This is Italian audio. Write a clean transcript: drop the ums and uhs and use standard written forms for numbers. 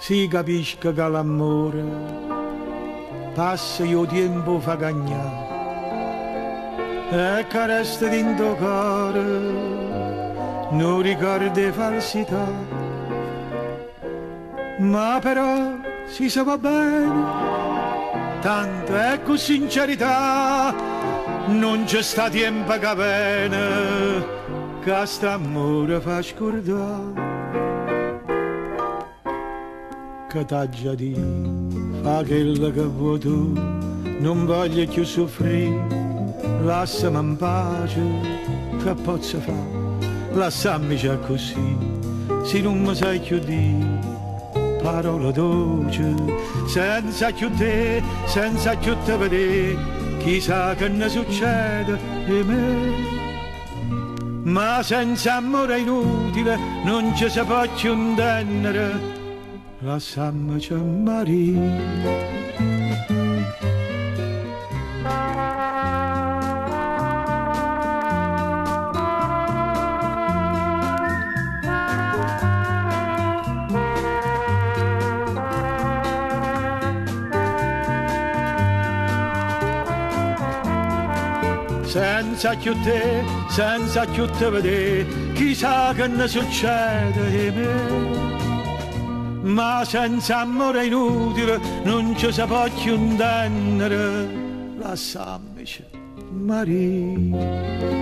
si capisca che l'amore passa io tempo fa cagnare e che resta dentro cuore non ricorda falsità, ma però si sa va bene, tanto è con sincerità, non c'è sta tempo che bene, che st'amore fa scordare. Che t'ha già detto, fa quello che vuoi tu, non voglio più soffrire, lasciami in pace, che posso fare? Lasciami già così, se non mi sai più dire parola dolce, senza più te, senza più te vedere, chissà che ne succede a me. Ma senza amore è inutile, non ci si può più intendere, lasciamoci morire. Senza più te, senza più te vedere, chissà che ne succede a me. Ma senza amore è inutile, non ci si può più intendere, lasciamoci morire.